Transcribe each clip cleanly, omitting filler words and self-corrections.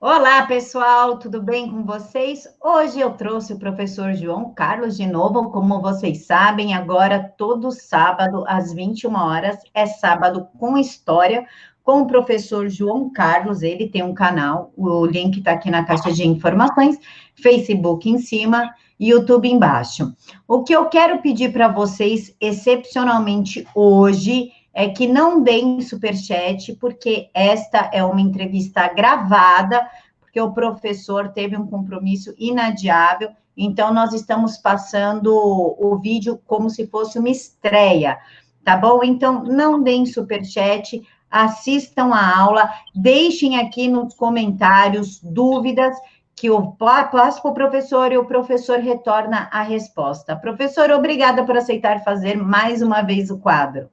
Olá, pessoal, tudo bem com vocês? Hoje eu trouxe o professor João Carlos de novo, como vocês sabem, agora todo sábado às 21 horas é sábado com história com o professor João Carlos. Ele tem um canal, o link está aqui na caixa de informações, Facebook em cima, YouTube embaixo. O que eu quero pedir para vocês, excepcionalmente hoje, é que não deem superchat, porque esta é uma entrevista gravada, porque o professor teve um compromisso inadiável, então nós estamos passando o vídeo como se fosse uma estreia, tá bom? Então, não deem superchat, assistam a aula, deixem aqui nos comentários dúvidas, que eu passo para o professor e o professor retorna a resposta. Professor, obrigada por aceitar fazer mais uma vez o quadro.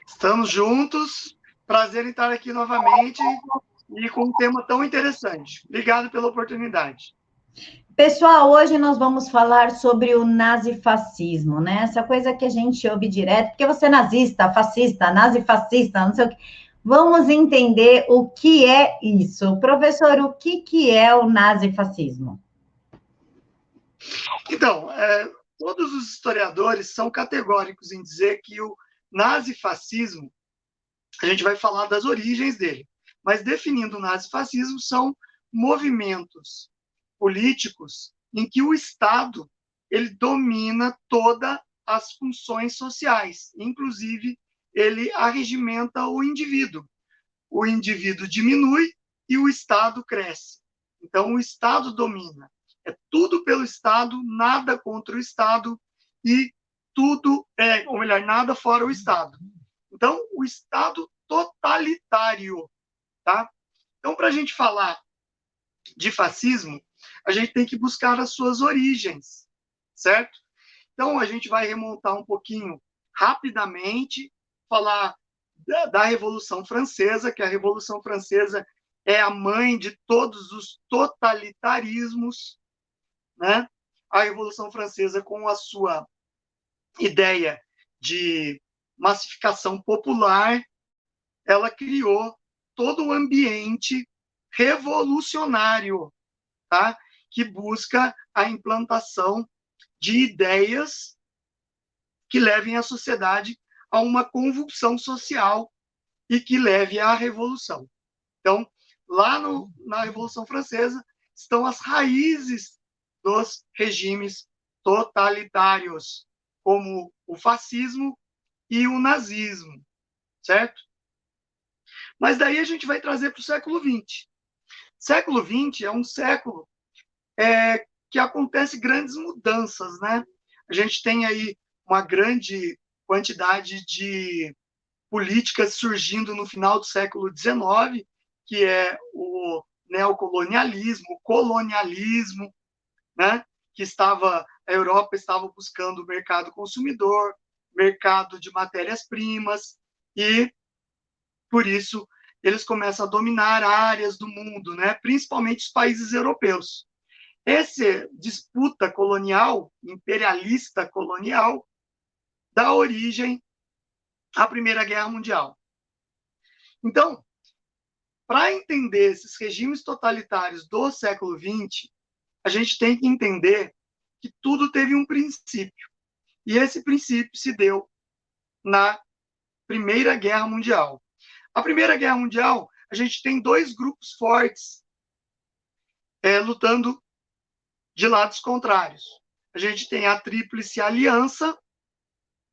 Estamos juntos, prazer em estar aqui novamente e com um tema tão interessante. Obrigado pela oportunidade. Pessoal, hoje nós vamos falar sobre o nazifascismo, né? Essa coisa que a gente ouve direto, porque você é nazista, fascista, nazifascista, não sei o que. Vamos entender o que é isso. Professor, o que é o nazifascismo? Então, todos os historiadores são categóricos em dizer que o nazifascismo, a gente vai falar das origens dele, mas definindo o nazifascismo, são movimentos políticos em que o Estado ele domina todas as funções sociais, inclusive ele arregimenta o indivíduo. O indivíduo diminui e o Estado cresce. Então, o Estado domina. É tudo pelo Estado, nada contra o Estado e tudo, ou melhor, nada fora o Estado. Então, o Estado totalitário, tá? Então, para a gente falar de fascismo, a gente tem que buscar as suas origens, certo? Então, a gente vai remontar um pouquinho rapidamente, falar da Revolução Francesa, que a Revolução Francesa é a mãe de todos os totalitarismos, né? A Revolução Francesa, com a sua ideia de massificação popular, ela criou todo um ambiente revolucionário, tá? Que busca a implantação de ideias que levem a sociedade a uma convulsão social e que leve à revolução. Então, lá na Revolução Francesa estão as raízes dos regimes totalitários, como o fascismo e o nazismo, certo? Mas daí a gente vai trazer para o século XX. Século XX é um século que acontece grandes mudanças, né? A gente tem aí uma grande quantidade de políticas surgindo no final do século XIX, que é o neocolonialismo, o colonialismo, né? Que a Europa estava buscando o mercado consumidor, mercado de matérias-primas, e por isso eles começam a dominar áreas do mundo, né? Principalmente os países europeus. Essa disputa colonial, imperialista colonial, dá origem à Primeira Guerra Mundial. Então, para entender esses regimes totalitários do século XX, a gente tem que entender que tudo teve um princípio. E esse princípio se deu na Primeira Guerra Mundial. A Primeira Guerra Mundial, a gente tem dois grupos fortes lutando de lados contrários. A gente tem a Tríplice Aliança,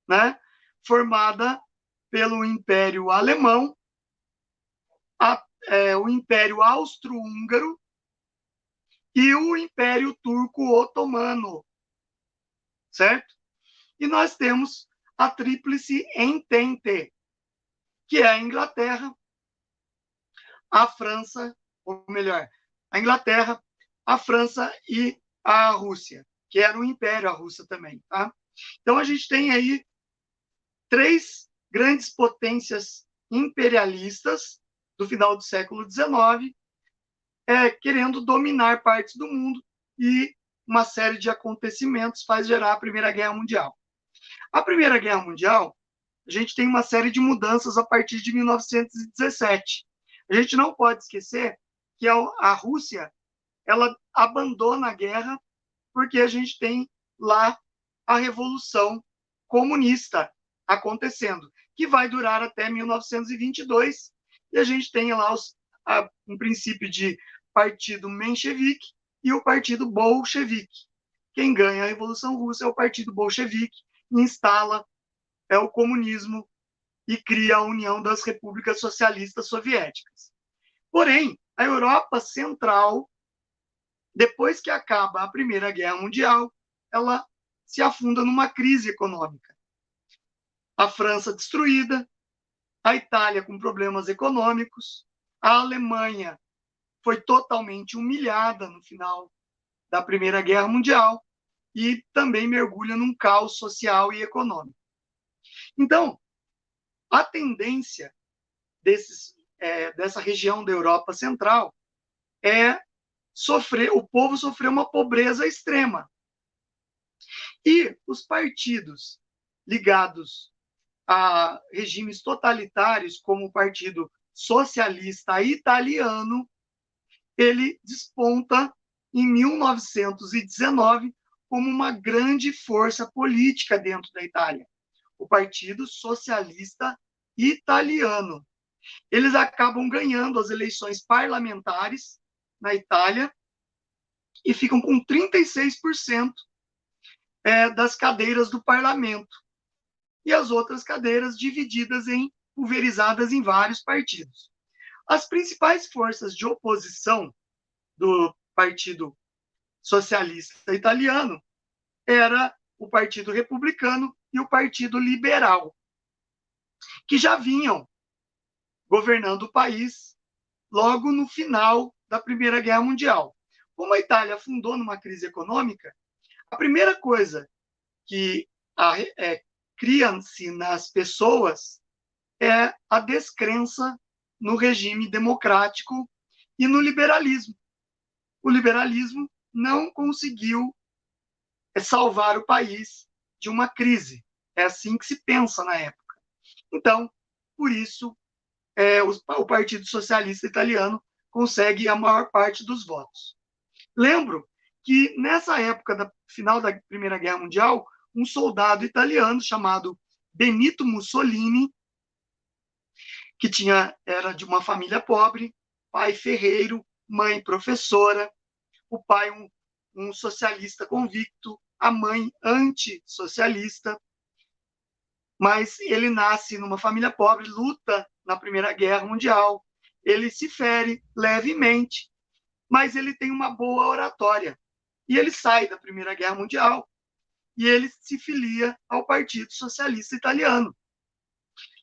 né, formada pelo Império Alemão, o Império Austro-Húngaro e o Império Turco-Otomano, certo? E nós temos a Tríplice Entente, que é a Inglaterra, a França, ou melhor, a Inglaterra, a França e a Rússia, que era um império, a Rússia também, tá? Então, a gente tem aí três grandes potências imperialistas do final do século XIX, querendo dominar partes do mundo, e uma série de acontecimentos faz gerar a Primeira Guerra Mundial. A Primeira Guerra Mundial, a gente tem uma série de mudanças a partir de 1917. A gente não pode esquecer que a Rússia, ela abandona a guerra porque a gente tem lá a Revolução Comunista acontecendo, que vai durar até 1922, e a gente tem lá um princípio de partido menchevique e o partido bolchevique. Quem ganha a Revolução Russa é o partido bolchevique, e instala o comunismo e cria a União das Repúblicas Socialistas Soviéticas. Porém, a Europa Central, depois que acaba a Primeira Guerra Mundial, ela se afunda numa crise econômica. A França destruída, a Itália com problemas econômicos, a Alemanha foi totalmente humilhada no final da Primeira Guerra Mundial e também mergulha num caos social e econômico. Então, a tendência dessa região da Europa Central é o povo sofrer uma pobreza extrema. E os partidos ligados a regimes totalitários, como o Partido Socialista Italiano, ele desponta em 1919 como uma grande força política dentro da Itália, o Partido Socialista Italiano. Eles acabam ganhando as eleições parlamentares na Itália e ficam com 36% das cadeiras do parlamento, e as outras cadeiras pulverizadas em vários partidos. As principais forças de oposição do Partido Socialista Italiano era o Partido Republicano e o Partido Liberal, que já vinham governando o país logo no final da Primeira Guerra Mundial. Como a Itália afundou numa crise econômica, a primeira coisa que cria-se nas pessoas é a descrença no regime democrático e no liberalismo. O liberalismo não conseguiu salvar o país de uma crise. É assim que se pensa na época. Então, por isso, o Partido Socialista Italiano consegue a maior parte dos votos. Lembro que nessa época, final da Primeira Guerra Mundial, um soldado italiano chamado Benito Mussolini, que era de uma família pobre, pai ferreiro, mãe professora, o pai um socialista convicto, a mãe antissocialista, mas ele nasce numa família pobre, luta na Primeira Guerra Mundial, ele se fere levemente, mas ele tem uma boa oratória, e ele sai da Primeira Guerra Mundial e ele se filia ao Partido Socialista Italiano.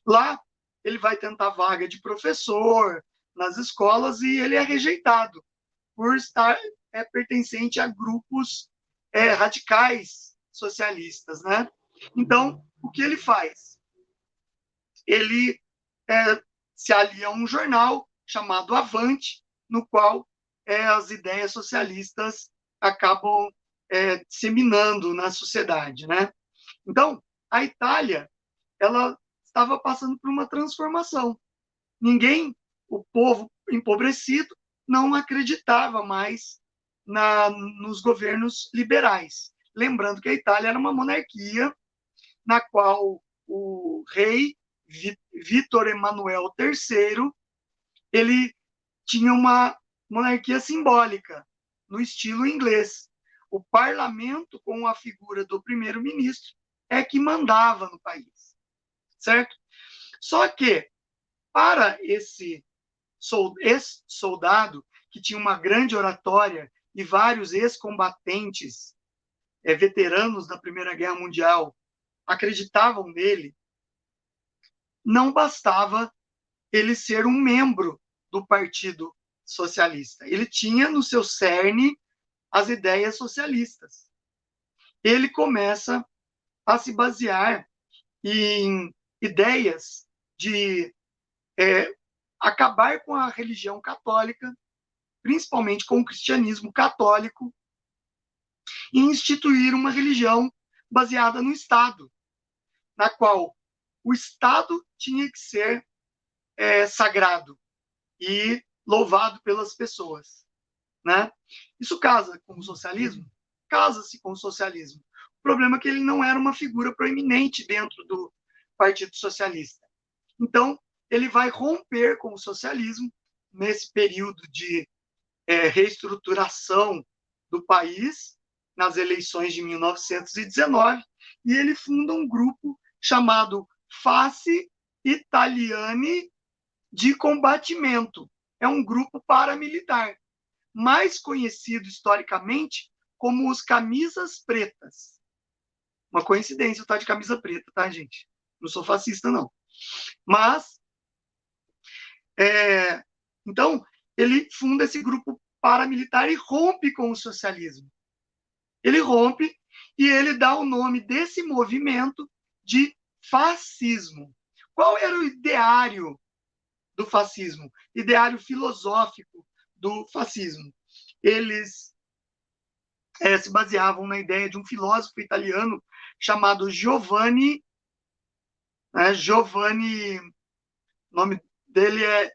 Lá, ele vai tentar vaga de professor nas escolas e ele é rejeitado por estar pertencente a grupos radicais socialistas, né? Então, o que ele faz? Ele se alia a um jornal chamado Avante, no qual as ideias socialistas acabam disseminando na sociedade, né? Então, a Itália, ela estava passando por uma transformação. O povo empobrecido, não acreditava mais nos governos liberais. Lembrando que a Itália era uma monarquia na qual o rei Vítor Emanuel III, ele tinha uma monarquia simbólica, no estilo inglês. O parlamento, com a figura do primeiro-ministro, é que mandava no país, certo? Só que, para esse ex-soldado, que tinha uma grande oratória e vários ex-combatentes, veteranos da Primeira Guerra Mundial, acreditavam nele, não bastava ele ser um membro do Partido Socialista. Ele tinha no seu cerne as ideias socialistas. Ele começa a se basear em ideias de acabar com a religião católica, principalmente com o cristianismo católico, e instituir uma religião baseada no Estado, na qual o Estado tinha que ser sagrado e louvado pelas pessoas, né? Isso casa com o socialismo? Casa-se com o socialismo. O problema é que ele não era uma figura proeminente dentro do Partido Socialista. Então, ele vai romper com o socialismo nesse período de reestruturação do país, nas eleições de 1919, e ele funda um grupo chamado Face Italiani de Combatimento. É um grupo paramilitar, mais conhecido historicamente como os Camisas Pretas. Uma coincidência eu estar de camisa preta, tá, gente? Não sou fascista, não. Mas, então, ele funda esse grupo paramilitar e rompe com o socialismo. Ele rompe e ele dá o nome desse movimento de fascismo. Qual era o ideário do fascismo? Ideário filosófico do fascismo. Eles se baseavam na ideia de um filósofo italiano chamado Giovanni, o nome dele é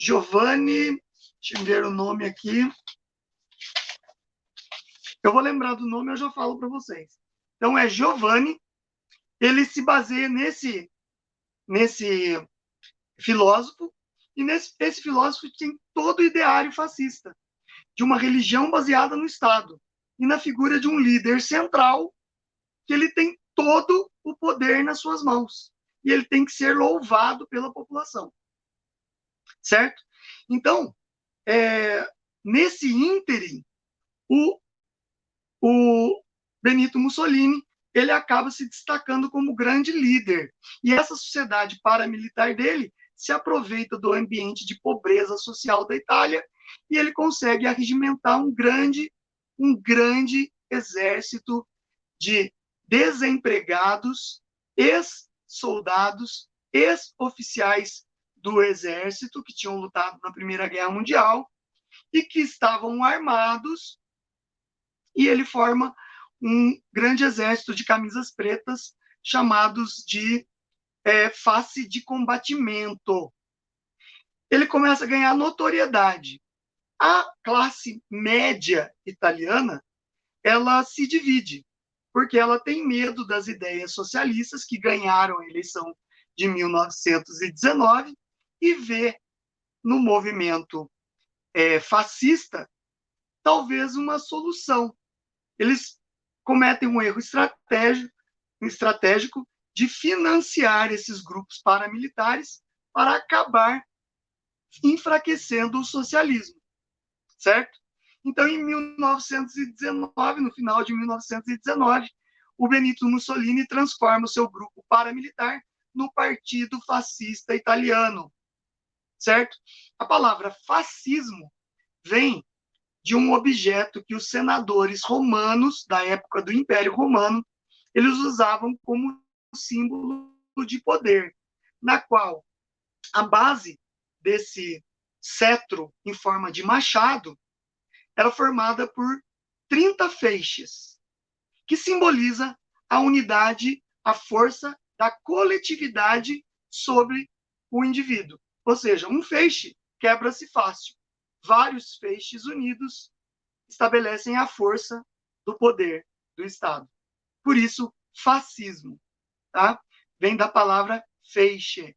Giovanni, deixa eu ver o nome aqui. Eu vou lembrar do nome, eu já falo para vocês. Então, é Giovanni, ele se baseia nesse filósofo, e esse filósofo tem todo o ideário fascista, de uma religião baseada no Estado, e na figura de um líder central, que ele tem todo o poder nas suas mãos, e ele tem que ser louvado pela população. Certo? Então, nesse ínterim, o Benito Mussolini ele acaba se destacando como grande líder. E essa sociedade paramilitar dele se aproveita do ambiente de pobreza social da Itália e ele consegue arregimentar um grande exército de desempregados, ex-soldados, ex-oficiais do exército que tinham lutado na Primeira Guerra Mundial e que estavam armados, e ele forma um grande exército de camisas pretas chamados de face de combatimento. Ele começa a ganhar notoriedade. A classe média italiana, ela se divide, porque ela tem medo das ideias socialistas que ganharam a eleição de 1919 e vê no movimento fascista talvez uma solução. Eles cometem um erro estratégico de financiar esses grupos paramilitares para acabar enfraquecendo o socialismo, certo? Então, em 1919, no final de 1919, o Benito Mussolini transforma o seu grupo paramilitar no Partido Fascista Italiano, certo? A palavra fascismo vem de um objeto que os senadores romanos da época do Império Romano eles usavam como símbolo de poder, na qual a base desse cetro em forma de machado era formada por 30 feixes, que simboliza a unidade, a força da coletividade sobre o indivíduo. Ou seja, um feixe quebra-se fácil. Vários feixes unidos estabelecem a força do poder do Estado. Por isso, fascismo, tá? Vem da palavra feixe.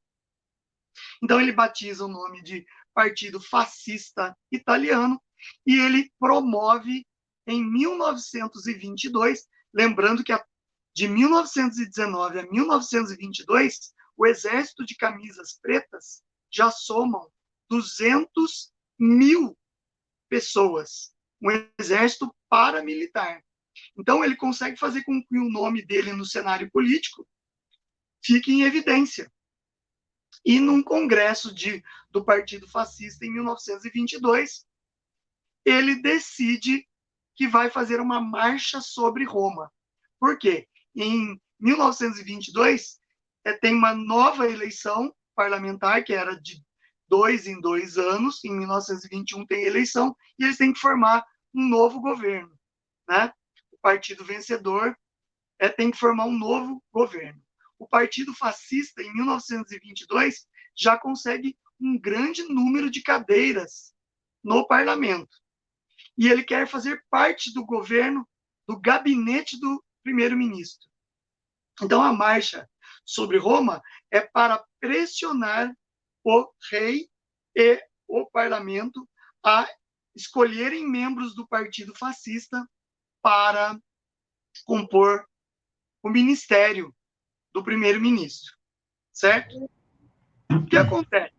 Então, ele batiza o nome de Partido Fascista Italiano e ele promove em 1922, lembrando que de 1919 a 1922, o Exército de Camisas Pretas já somam 200.000 pessoas, um exército paramilitar. Então, ele consegue fazer com que o nome dele no cenário político fique em evidência. E num congresso do Partido Fascista, em 1922, ele decide que vai fazer uma marcha sobre Roma. Por quê? Em 1922, tem uma nova eleição parlamentar, que era de 2 em 2 anos. Em 1921 tem eleição, e eles têm que formar um novo governo, né? O partido vencedor tem que formar um novo governo. O Partido Fascista, em 1922, já consegue um grande número de cadeiras no parlamento. E ele quer fazer parte do governo, do gabinete do primeiro-ministro. Então, a marcha sobre Roma é para pressionar o rei e o parlamento a escolherem membros do partido fascista para compor o ministério do primeiro-ministro, certo? O que acontece?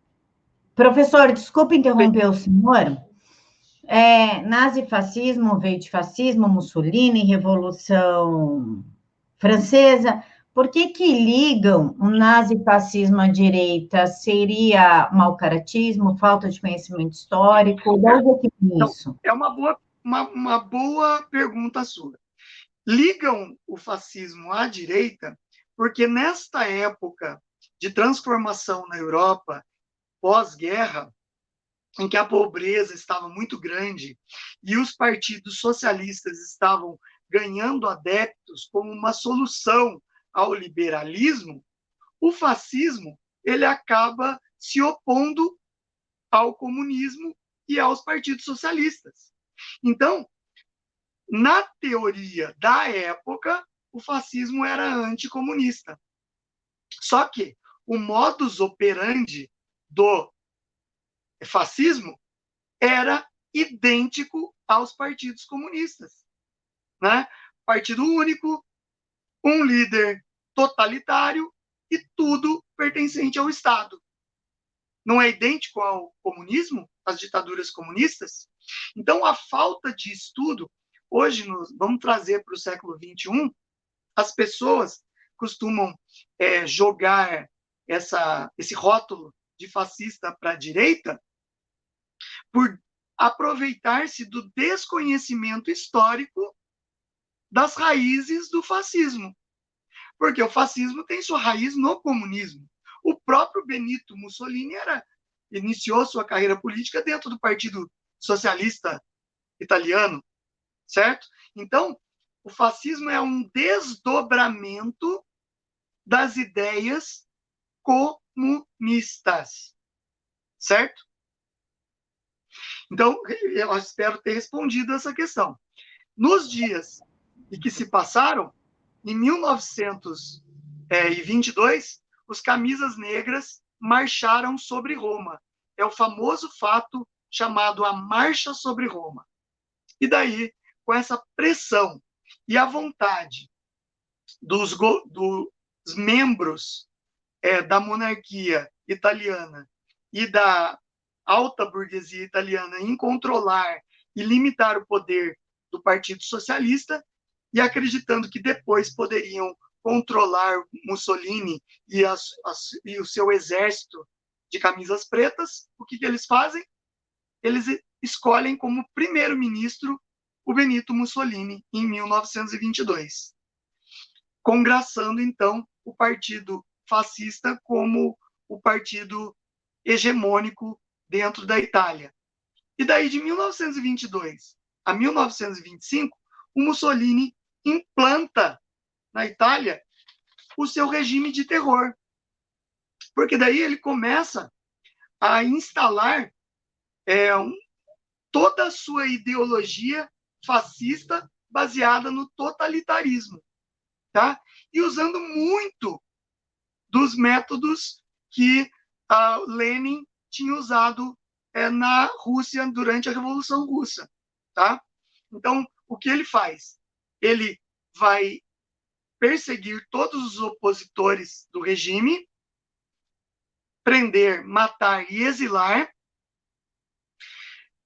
Professor, desculpe interromper o senhor. Nazifascismo veio de fascismo, Mussolini, Revolução Francesa. Por que que ligam o nazifascismo à direita? Seria mau caratismo, falta de conhecimento histórico? De onde é que vem isso? É uma boa pergunta sua. Ligam o fascismo à direita porque nesta época de transformação na Europa, pós-guerra, em que a pobreza estava muito grande e os partidos socialistas estavam ganhando adeptos como uma solução ao liberalismo, o fascismo ele acaba se opondo ao comunismo e aos partidos socialistas. Então, na teoria da época, o fascismo era anticomunista. Só que o modus operandi do fascismo era idêntico aos partidos comunistas, né? Partido único, um líder totalitário e tudo pertencente ao Estado. Não é idêntico ao comunismo, às ditaduras comunistas? Então, a falta de estudo, hoje, vamos trazer para o século XXI, as pessoas costumam jogar esse rótulo de fascista para a direita por aproveitar-se do desconhecimento histórico das raízes do fascismo. Porque o fascismo tem sua raiz no comunismo. O próprio Benito Mussolini iniciou sua carreira política dentro do Partido Socialista Italiano, certo? Então, o fascismo é um desdobramento das ideias comunistas, certo? Então, eu espero ter respondido essa questão. Nos dias em que se passaram, em 1922, os camisas negras marcharam sobre Roma. É o famoso fato chamado a Marcha sobre Roma. E daí, com essa pressão e a vontade dos membros da monarquia italiana e da alta burguesia italiana em controlar e limitar o poder do Partido Socialista, e acreditando que depois poderiam controlar Mussolini e o seu exército de camisas pretas, o que eles fazem? Eles escolhem como primeiro-ministro o Benito Mussolini em 1922, congraçando, então, o partido fascista como o partido hegemônico dentro da Itália. E daí, de 1922 a 1925, o Mussolini implanta na Itália o seu regime de terror. Porque daí ele começa a instalar toda a sua ideologia fascista baseada no totalitarismo, tá? E usando muito dos métodos que Lenin tinha usado na Rússia durante a Revolução Russa, tá? Então, o que ele faz? Ele vai perseguir todos os opositores do regime, prender, matar e exilar.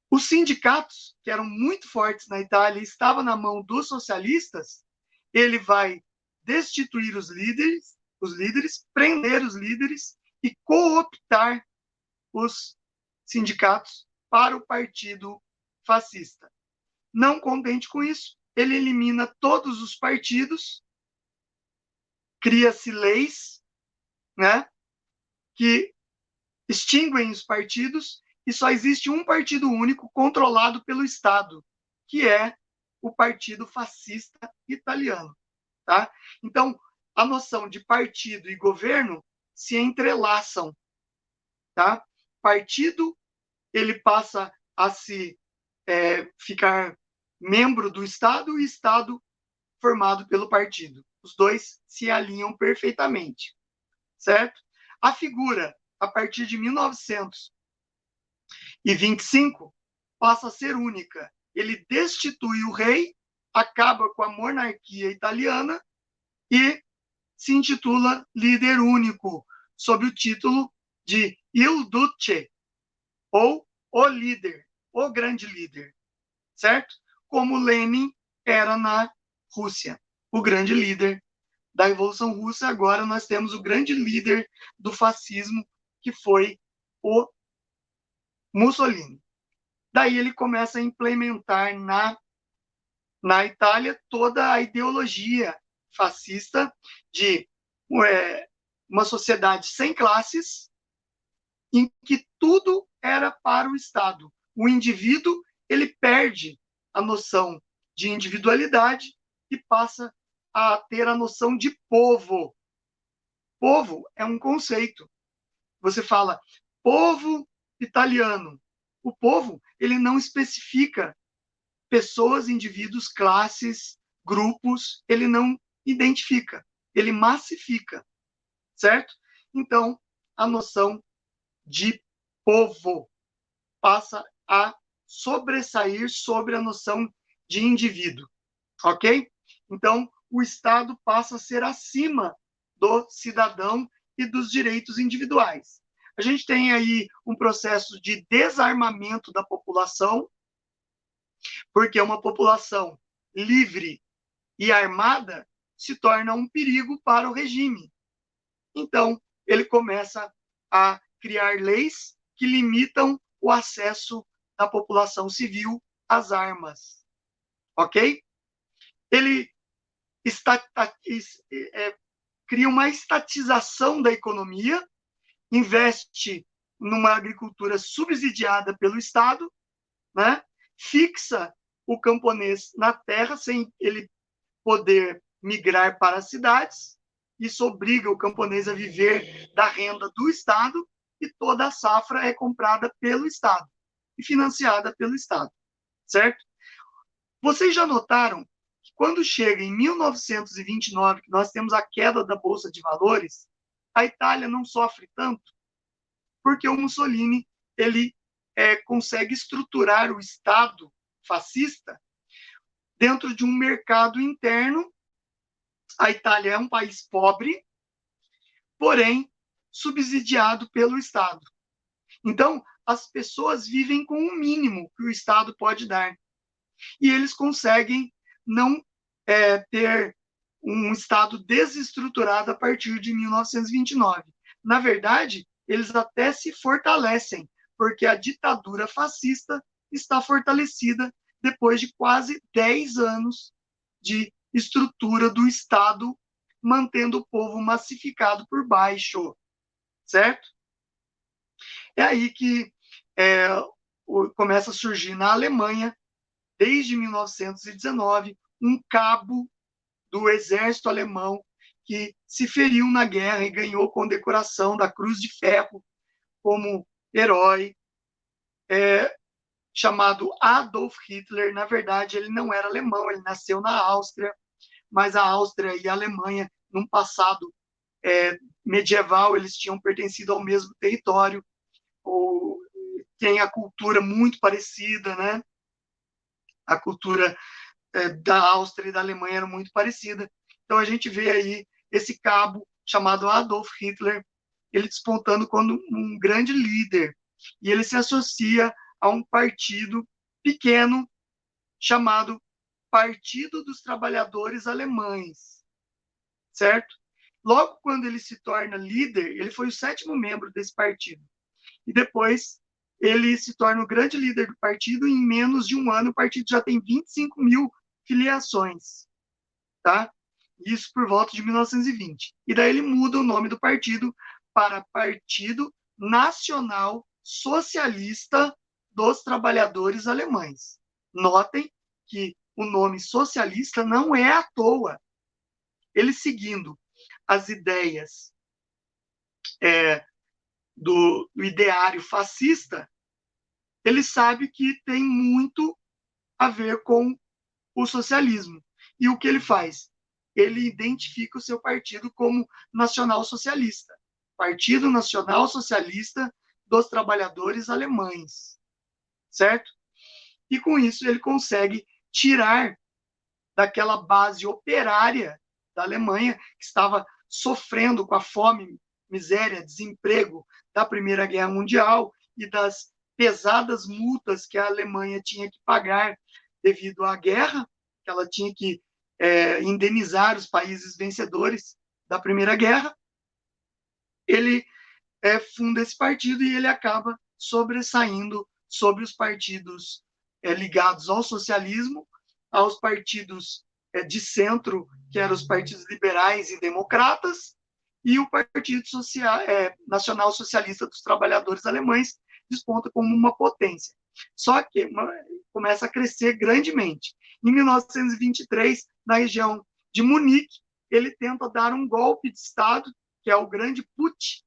Os sindicatos, que eram muito fortes na Itália, estavam na mão dos socialistas. Ele vai destituir os líderes, prender os líderes e cooptar os sindicatos para o partido fascista. Não contente com isso, ele elimina todos os partidos, cria-se leis, né, que extinguem os partidos, e só existe um partido único controlado pelo Estado, que é o Partido Fascista Italiano. Tá? Então, a noção de partido e governo se entrelaçam. Tá? partido ele passa a ficar membro do Estado e Estado formado pelo partido. Os dois se alinham perfeitamente, certo? A figura, a partir de 1925, passa a ser única. Ele destitui o rei, acaba com a monarquia italiana e se intitula líder único, sob o título de Il Duce, ou o líder, o grande líder, certo? Como Lenin era na Rússia, o grande líder da Revolução Russa. Agora nós temos o grande líder do fascismo, que foi o Mussolini. Daí ele começa a implementar na Itália toda a ideologia fascista de uma sociedade sem classes, em que tudo era para o Estado. O indivíduo ele perde a noção de individualidade e passa a ter a noção de povo. Povo é um conceito. Você fala povo italiano. O povo ele não especifica pessoas, indivíduos, classes, grupos, ele não identifica, ele massifica, certo? Então, a noção de povo passa a sobressair sobre a noção de indivíduo, ok? Então, o Estado passa a ser acima do cidadão e dos direitos individuais. A gente tem aí um processo de desarmamento da população, porque uma população livre e armada se torna um perigo para o regime. Então, ele começa a criar leis que limitam o acesso da população civil às armas. Ok? Ele cria uma estatização da economia, investe numa agricultura subsidiada pelo Estado, né? Fixa o camponês na terra sem ele poder migrar para as cidades. Isso obriga o camponês a viver da renda do Estado e toda a safra é comprada pelo Estado e financiada pelo Estado, certo? Vocês já notaram que quando chega em 1929, que nós temos a queda da Bolsa de Valores, a Itália não sofre tanto, porque o Mussolini ele consegue estruturar o Estado fascista dentro de um mercado interno. A Itália é um país pobre, porém subsidiado pelo Estado. Então, as pessoas vivem com o mínimo que o Estado pode dar. E eles conseguem não ter um Estado desestruturado a partir de 1929. Na verdade, eles até se fortalecem, porque a ditadura fascista está fortalecida depois de quase 10 anos de estrutura do Estado, mantendo o povo massificado por baixo, certo? É aí que começa a surgir na Alemanha, desde 1919, um cabo do exército alemão que se feriu na guerra e ganhou condecoração da Cruz de Ferro como herói, chamado Adolf Hitler. Na verdade, ele não era alemão, ele nasceu na Áustria, mas a Áustria e a Alemanha, num passado medieval, eles tinham pertencido ao mesmo território, tem a cultura muito parecida, né? A cultura da Áustria e da Alemanha era muito parecida. Então a gente vê aí esse cabo chamado Adolf Hitler, ele despontando como um grande líder, e ele se associa a um partido pequeno chamado Partido dos Trabalhadores Alemães, certo? Logo quando ele se torna líder, ele foi o 7º membro desse partido, e depois ele se torna o grande líder do partido. Em menos de um ano, o partido já tem 25 mil filiações, tá? Isso por volta de 1920. E daí ele muda o nome do partido para Partido Nacional Socialista dos Trabalhadores Alemães. Notem que o nome socialista não é à toa. Ele seguindo as ideias do ideário fascista, ele sabe que tem muito a ver com o socialismo. E o que ele faz? Ele identifica o seu partido como nacional-socialista, Partido Nacional Socialista dos Trabalhadores Alemães, certo? E com isso ele consegue tirar daquela base operária da Alemanha, que estava sofrendo com a fome, miséria, desemprego da Primeira Guerra Mundial e das pesadas multas que a Alemanha tinha que pagar devido à guerra, que ela tinha que indenizar os países vencedores da Primeira Guerra. Ele funda esse partido e ele acaba sobressaindo sobre os partidos ligados ao socialismo, aos partidos de centro, que eram os partidos liberais e democratas, e o Partido Nacional Socialista dos Trabalhadores Alemães desponta como uma potência. Só que começa a crescer grandemente. Em 1923, na região de Munique, ele tenta dar um golpe de Estado, que é o Grande Putsch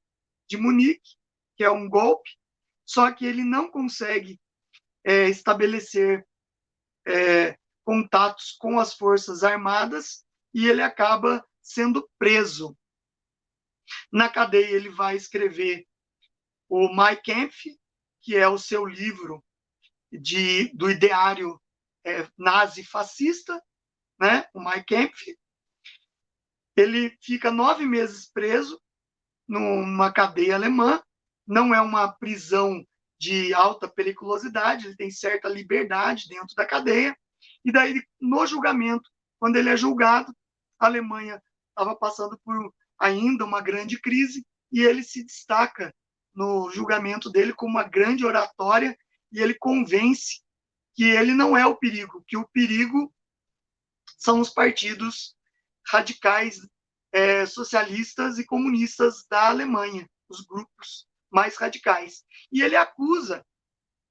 de Munique, que é um golpe, só que ele não consegue estabelecer contatos com as forças armadas e ele acaba sendo preso. Na cadeia, ele vai escrever o Mein Kampf, que é o seu livro do ideário nazi-fascista, né? O Mein Kampf. Ele fica 9 meses preso numa cadeia alemã, não é uma prisão de alta periculosidade, ele tem certa liberdade dentro da cadeia, e daí, no julgamento, quando ele é julgado, a Alemanha estava passando por ainda uma grande crise, e ele se destaca no julgamento dele com uma grande oratória, e ele convence que ele não é o perigo, que o perigo são os partidos radicais socialistas e comunistas da Alemanha, os grupos mais radicais. E ele acusa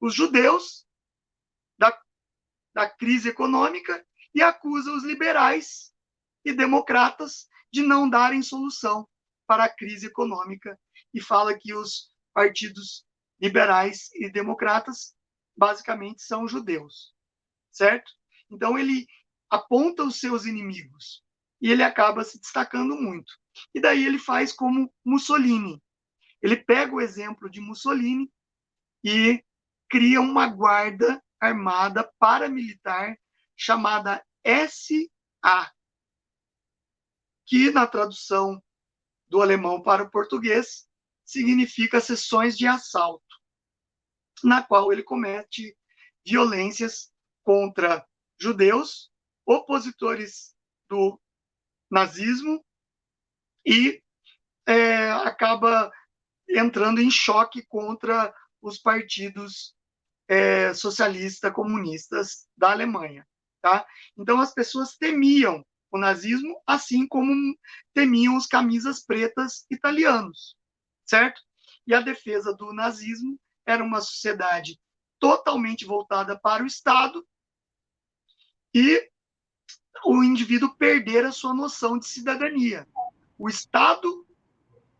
os judeus da crise econômica e acusa os liberais e democratas de não darem solução para a crise econômica e fala que os partidos liberais e democratas basicamente são judeus, certo? Então ele aponta os seus inimigos e ele acaba se destacando muito. E daí ele faz como Mussolini. Ele pega o exemplo de Mussolini e cria uma guarda armada paramilitar chamada SA, que na tradução do alemão para o português significa sessões de assalto, na qual ele comete violências contra judeus, opositores do nazismo e acaba entrando em choque contra os partidos socialistas comunistas da Alemanha. Tá? Então as pessoas temiam o nazismo, assim como temiam os camisas pretas italianos, certo? E a defesa do nazismo era uma sociedade totalmente voltada para o Estado e o indivíduo perder a sua noção de cidadania. O Estado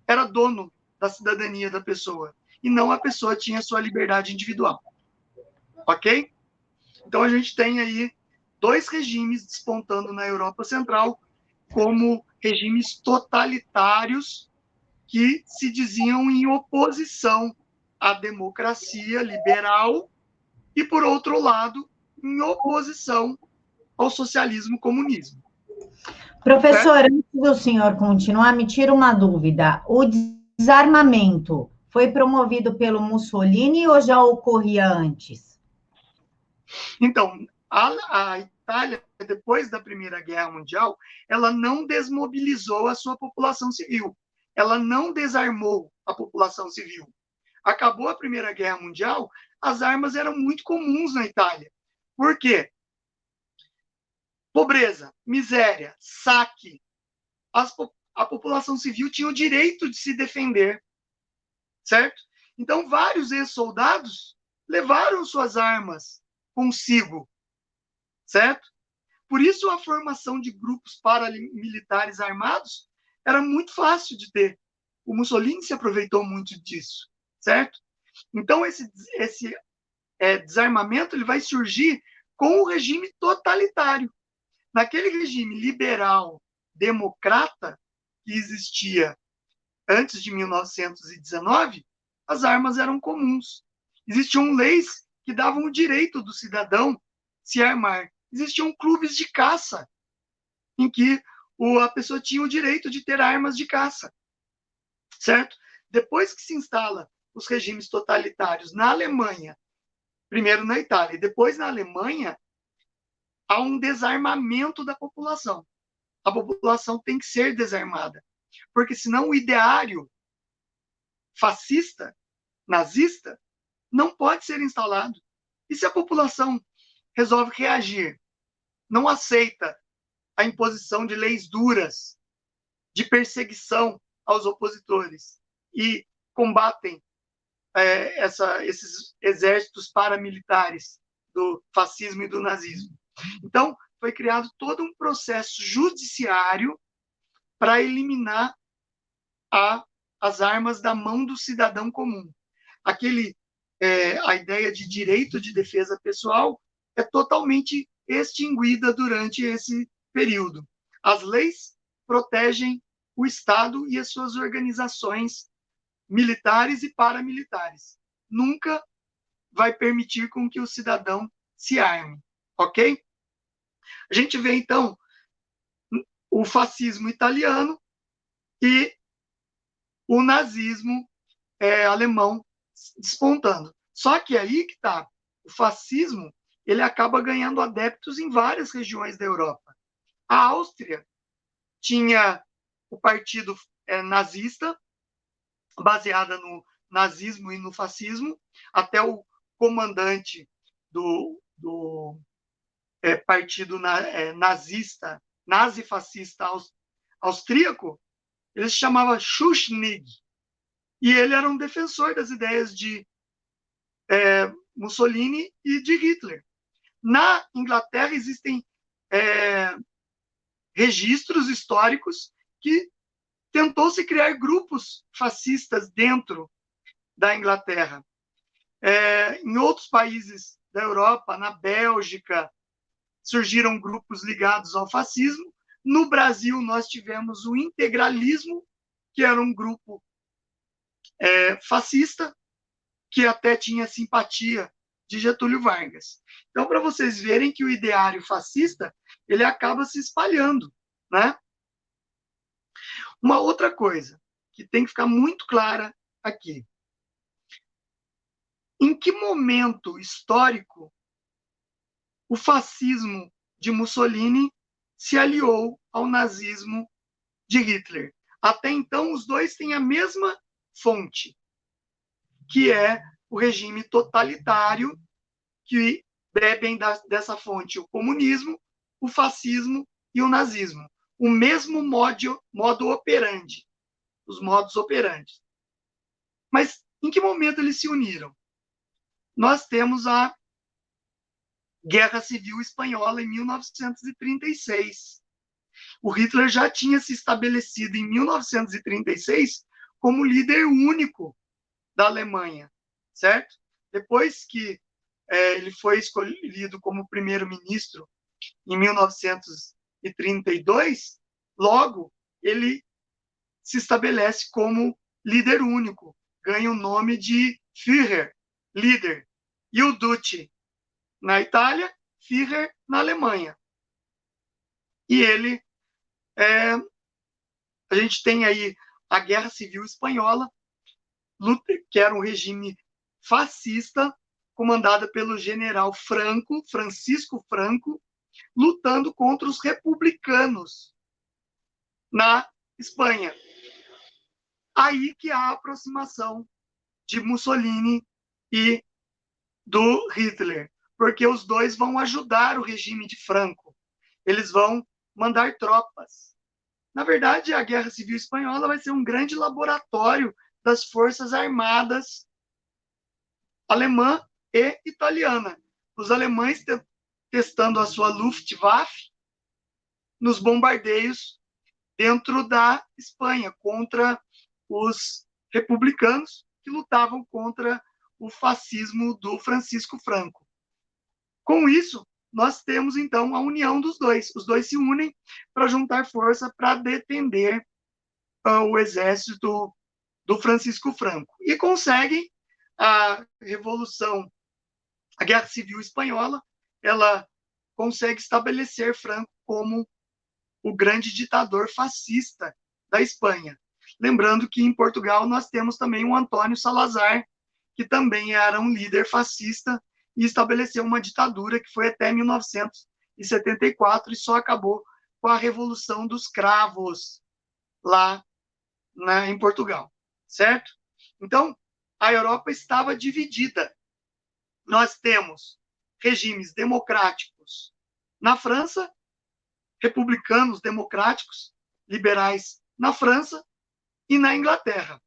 era dono da cidadania da pessoa e não a pessoa tinha sua liberdade individual. Ok? Então a gente tem aí 2 regimes despontando na Europa Central como regimes totalitários que se diziam em oposição à democracia liberal e, por outro lado, em oposição ao socialismo-comunismo. Professor, antes do senhor continuar, me tira uma dúvida. O desarmamento foi promovido pelo Mussolini ou já ocorria antes? Então, a Itália, depois da Primeira Guerra Mundial, ela não desmobilizou a sua população civil. Ela não desarmou a população civil. Acabou a Primeira Guerra Mundial, as armas eram muito comuns na Itália. Por quê? Pobreza, miséria, saque. A população civil tinha o direito de se defender, certo? Então, vários ex-soldados levaram suas armas consigo, certo? Por isso, a formação de grupos paramilitares armados era muito fácil de ter. o Mussolini se aproveitou muito disso, certo? Então, esse desarmamento ele vai surgir com o regime totalitário. Naquele regime liberal democrata que existia antes de 1919, as armas eram comuns. Existiam leis que davam o direito do cidadão se armar. Existiam clubes de caça em que a pessoa tinha o direito de ter armas de caça, certo? Depois que se instala os regimes totalitários na Alemanha, primeiro na Itália e depois na Alemanha, há um desarmamento da população. A população tem que ser desarmada, porque senão o ideário fascista, nazista, não pode ser instalado. E se a população resolve reagir, não aceita a imposição de leis duras, de perseguição aos opositores, e combatem esses exércitos paramilitares do fascismo e do nazismo. Então, foi criado todo um processo judiciário para eliminar as armas da mão do cidadão comum. A ideia de direito de defesa pessoal é totalmente extinguida durante esse período. As leis protegem o Estado e as suas organizações militares e paramilitares. Nunca vai permitir com que o cidadão se arme, ok? A gente vê, então, o fascismo italiano e o nazismo alemão despontando. Só que aí que está, o fascismo ele acaba ganhando adeptos em várias regiões da Europa. A Áustria tinha o partido nazista, baseada no nazismo e no fascismo, até o comandante do partido nazista, nazi-fascista austríaco, ele se chamava Schuschnigg, e ele era um defensor das ideias de Mussolini e de Hitler. Na Inglaterra existem registros históricos que tentou-se criar grupos fascistas dentro da Inglaterra. Em outros países da Europa, na Bélgica, surgiram grupos ligados ao fascismo. No Brasil, nós tivemos o integralismo, que era um grupo fascista, que até tinha simpatia de Getúlio Vargas. Então, para vocês verem que o ideário fascista ele acaba se espalhando, né? Uma outra coisa que tem que ficar muito clara aqui. Em que momento histórico o fascismo de Mussolini se aliou ao nazismo de Hitler? Até então, os dois têm a mesma fonte, que é o regime totalitário, que bebem dessa fonte o comunismo, o fascismo e o nazismo. O mesmo modo operandi, os modos operantes. Mas em que momento eles se uniram? Nós temos a Guerra Civil Espanhola em 1936. O Hitler já tinha se estabelecido em 1936 como líder único da Alemanha, certo? Depois que ele foi escolhido como primeiro-ministro em 1932, logo ele se estabelece como líder único, ganha o nome de Führer, líder, e o Duce na Itália, Führer na Alemanha. E ele, a gente tem aí a Guerra Civil Espanhola, que era um regime fascista, comandada pelo general Francisco Franco, lutando contra os republicanos na Espanha. Aí que há a aproximação de Mussolini e do Hitler, porque os dois vão ajudar o regime de Franco. Eles vão mandar tropas. Na verdade, a Guerra Civil Espanhola vai ser um grande laboratório das forças armadas alemã e italiana. Os alemães testando a sua Luftwaffe nos bombardeios dentro da Espanha contra os republicanos que lutavam contra o fascismo do Francisco Franco. Com isso, nós temos, então, a união dos dois. Os dois se unem para juntar força para defender o exército do Francisco Franco. E conseguem a Revolução, a Guerra Civil Espanhola, ela consegue estabelecer Franco como o grande ditador fascista da Espanha. Lembrando que em Portugal nós temos também o Antônio Salazar, que também era um líder fascista e estabeleceu uma ditadura que foi até 1974 e só acabou com a Revolução dos Cravos lá em Portugal, certo? Então, a Europa estava dividida. Nós temos regimes democráticos na França, republicanos democráticos, liberais na França e na Inglaterra.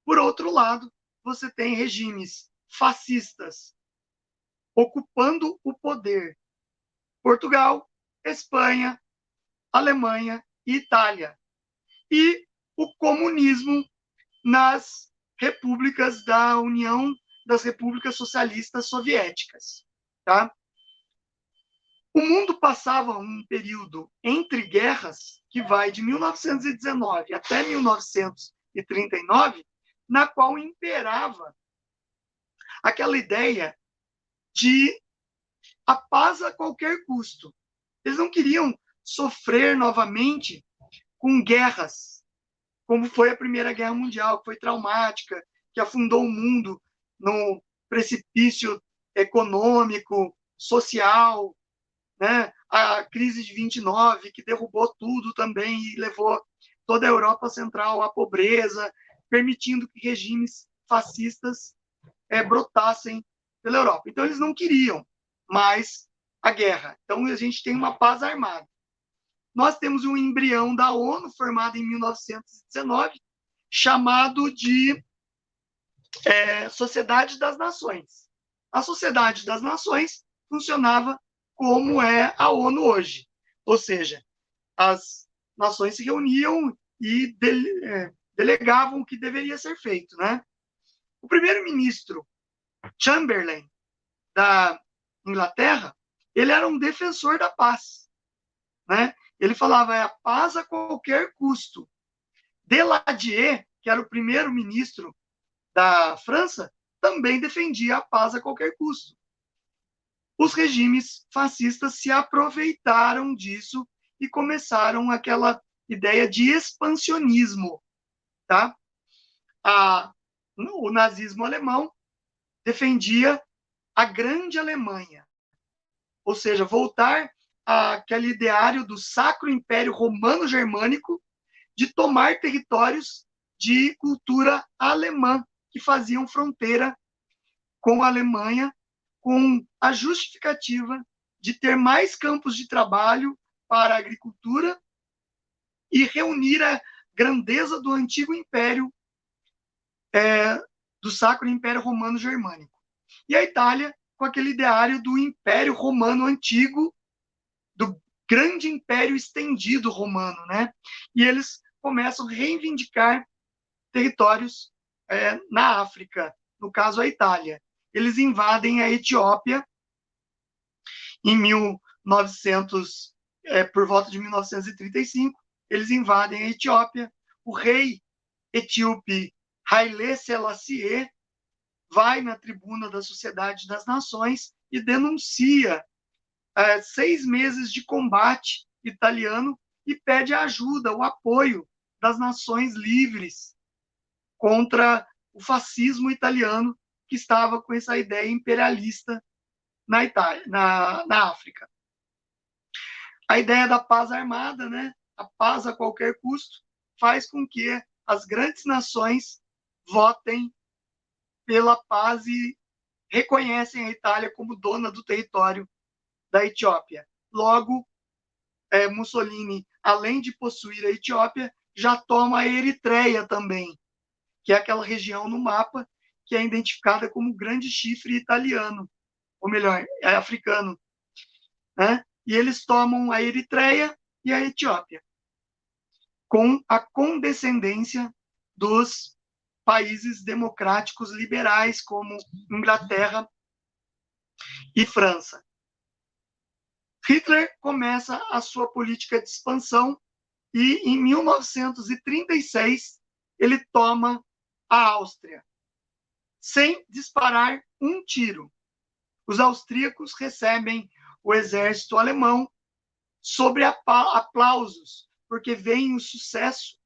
Por outro lado, você tem regimes fascistas ocupando o poder. Portugal, Espanha, Alemanha e Itália. E o comunismo nas repúblicas da União das Repúblicas Socialistas Soviéticas. Tá? O mundo passava um período entre guerras que vai de 1919 até 1939, na qual imperava aquela ideia de a paz a qualquer custo. Eles não queriam sofrer novamente com guerras, como foi a Primeira Guerra Mundial, que foi traumática, que afundou o mundo no precipício econômico, social, né? A crise de 29, que derrubou tudo também e levou toda a Europa Central à pobreza, permitindo que regimes fascistas brotassem pela Europa. Então, eles não queriam mais a guerra. Então, a gente tem uma paz armada. Nós temos um embrião da ONU, formado em 1919, chamado de Sociedade das Nações. A Sociedade das Nações funcionava como é a ONU hoje. Ou seja, as nações se reuniam e delegavam o que deveria ser feito. Né? O primeiro-ministro Chamberlain, da Inglaterra, ele era um defensor da paz. Né? Ele falava, a paz a qualquer custo. Daladier, que era o primeiro-ministro da França, também defendia a paz a qualquer custo. Os regimes fascistas se aproveitaram disso e começaram aquela ideia de expansionismo. Tá? O nazismo alemão defendia a grande Alemanha, ou seja, voltar àquele ideário do Sacro Império Romano-Germânico de tomar territórios de cultura alemã, que faziam fronteira com a Alemanha, com a justificativa de ter mais campos de trabalho para a agricultura e reunir a grandeza do antigo império do Sacro Império Romano-Germânico. E a Itália, com aquele ideário do Império Romano Antigo, do grande império estendido romano, né? E eles começam a reivindicar territórios na África, no caso a Itália. Eles invadem a Etiópia em 1900, por volta de 1935, eles invadem a Etiópia. O rei etíope Haile Selassie vai na tribuna da Sociedade das Nações e denuncia 6 meses de combate italiano e pede ajuda, o apoio das nações livres contra o fascismo italiano, que estava com essa ideia imperialista na Itália, na África. A ideia da paz armada, né, a paz a qualquer custo, faz com que as grandes nações votem pela paz e reconhecem a Itália como dona do território da Etiópia. Logo, Mussolini, além de possuir a Etiópia, já toma a Eritreia também, que é aquela região no mapa que é identificada como grande chifre italiano, ou melhor, africano. Né? E eles tomam a Eritreia e a Etiópia, com a condescendência dos países democráticos liberais, como Inglaterra e França. Hitler começa a sua política de expansão e, em 1936, ele toma a Áustria, sem disparar um tiro. Os austríacos recebem o exército alemão sobre aplausos, porque vem o sucesso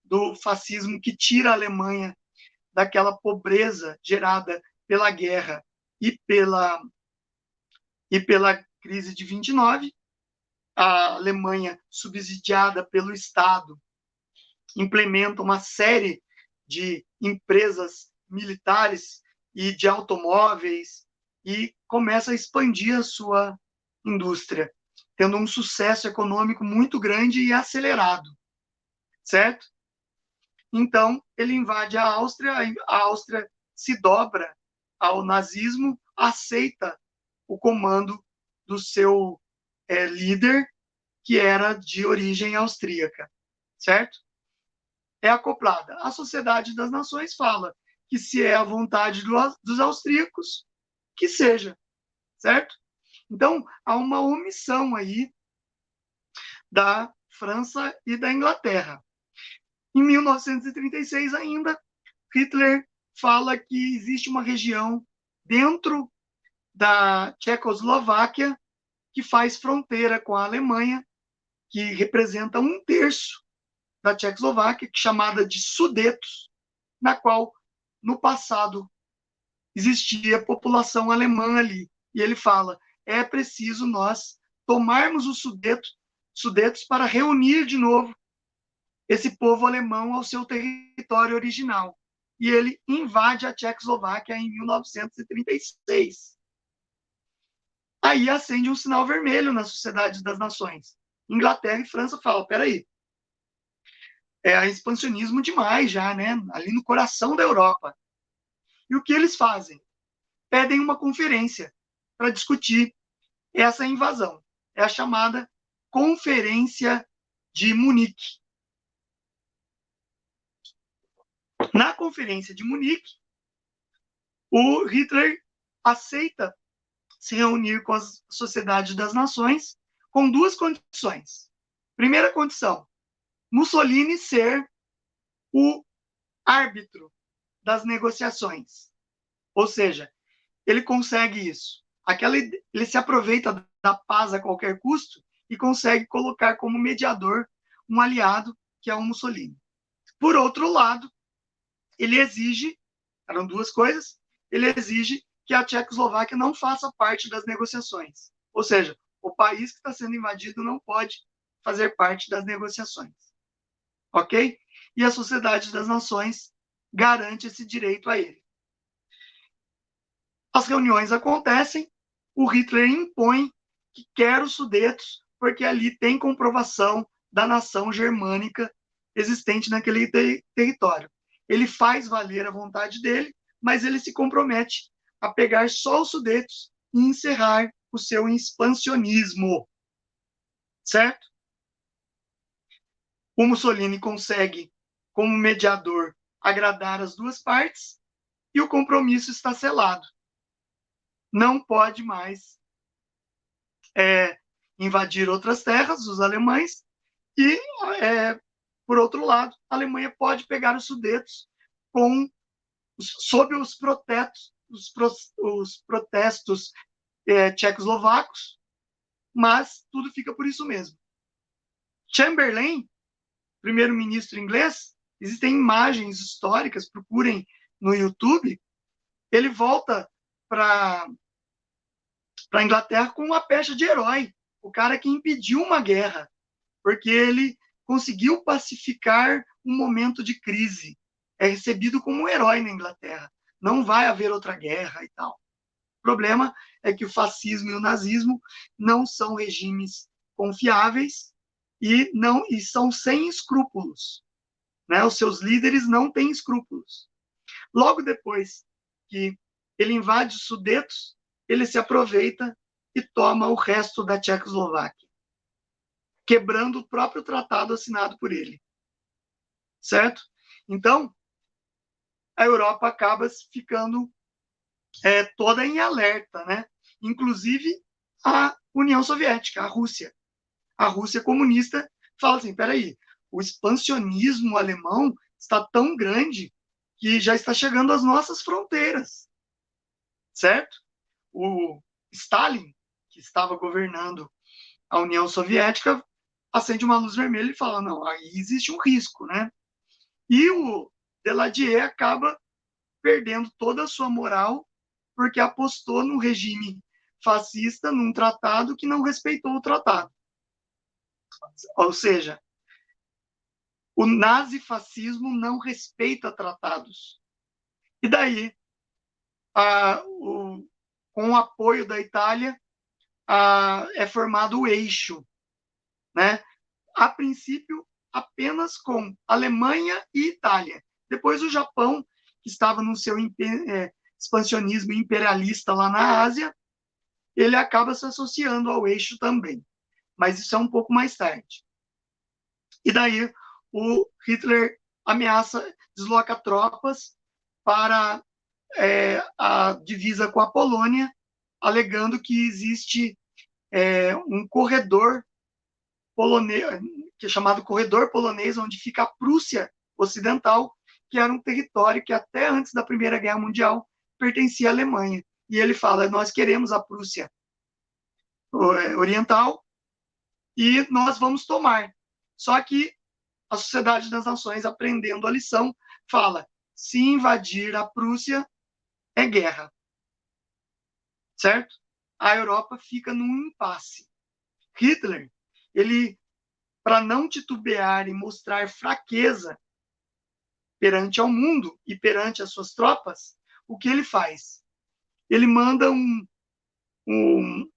do fascismo que tira a Alemanha daquela pobreza gerada pela guerra e pela crise de 29. A Alemanha, subsidiada pelo Estado, implementa uma série de empresas militares e de automóveis e começa a expandir a sua indústria, tendo um sucesso econômico muito grande e acelerado, certo? Então, ele invade a Áustria se dobra ao nazismo, aceita o comando do seu líder, que era de origem austríaca, certo? É acoplada. A Sociedade das Nações fala que se é a vontade dos austríacos, que seja, certo? Então, há uma omissão aí da França e da Inglaterra. Em 1936 ainda, Hitler fala que existe uma região dentro da Tchecoslováquia que faz fronteira com a Alemanha, que representa 1/3 da Tchecoslováquia, chamada de Sudetos, na qual, no passado, existia população alemã ali. E ele fala, é preciso nós tomarmos os Sudetos para reunir de novo esse povo alemão ao seu território original. E ele invade a Tchecoslováquia em 1936. Aí acende um sinal vermelho na Sociedade das Nações. Inglaterra e França falam, peraí, é expansionismo demais já, né? Ali no coração da Europa. E o que eles fazem? Pedem uma conferência para discutir essa invasão. É a chamada Conferência de Munique. Na Conferência de Munique, o Hitler aceita se reunir com a Sociedade das Nações com 2 condições. Primeira condição, Mussolini ser o árbitro das negociações. Ou seja, ele consegue isso. Ele se aproveita da paz a qualquer custo e consegue colocar como mediador um aliado, que é o Mussolini. Por outro lado, ele exige, eram 2 coisas, ele exige que a Tchecoslováquia não faça parte das negociações. Ou seja, o país que está sendo invadido não pode fazer parte das negociações. Ok? E a Sociedade das Nações garante esse direito a ele. As reuniões acontecem, o Hitler impõe que quer os Sudetos, porque ali tem comprovação da nação germânica existente naquele território. Ele faz valer a vontade dele, mas ele se compromete a pegar só os Sudetos e encerrar o seu expansionismo. Certo? O Mussolini consegue, como mediador, agradar as 2 partes e o compromisso está selado. Não pode mais invadir outras terras, os alemães, e, por outro lado, a Alemanha pode pegar os Sudetos sob os protestos tchecoslovacos, mas tudo fica por isso mesmo. Chamberlain, primeiro-ministro inglês, existem imagens históricas, procurem no YouTube, ele volta para a Inglaterra com uma pecha de herói, o cara que impediu uma guerra, porque ele conseguiu pacificar um momento de crise. É recebido como um herói na Inglaterra. Não vai haver outra guerra e tal. O problema é que o fascismo e o nazismo não são regimes confiáveis e são sem escrúpulos. Né? Os seus líderes não têm escrúpulos. Logo depois que ele invade os Sudetos, ele se aproveita e toma o resto da Tchecoslováquia, quebrando o próprio tratado assinado por ele. Certo? Então, a Europa acaba ficando toda em alerta, né? Inclusive a União Soviética, a Rússia. A Rússia comunista fala assim, peraí, o expansionismo alemão está tão grande que já está chegando às nossas fronteiras, certo? O Stalin, que estava governando a União Soviética, acende uma luz vermelha e fala, não, aí existe um risco, né? E o Daladier acaba perdendo toda a sua moral porque apostou no regime fascista, num tratado que não respeitou o tratado. Ou seja, o nazifascismo não respeita tratados. E daí, com o apoio da Itália, é formado o eixo, né? A princípio, apenas com Alemanha e Itália. Depois o Japão, que estava no seu expansionismo imperialista lá na Ásia, ele acaba se associando ao eixo também. Mas isso é um pouco mais tarde. E daí o Hitler ameaça, desloca tropas para a divisa com a Polônia, alegando que existe um corredor polonês, que é chamado Corredor Polonês, onde fica a Prússia Ocidental, que era um território que até antes da Primeira Guerra Mundial pertencia à Alemanha. E ele fala, nós queremos a Prússia Oriental e nós vamos tomar. Só que a Sociedade das Nações, aprendendo a lição, fala, se invadir a Prússia, é guerra. Certo? A Europa fica num impasse. Hitler, ele, para não titubear e mostrar fraqueza perante ao mundo e perante as suas tropas, o que ele faz? Ele manda um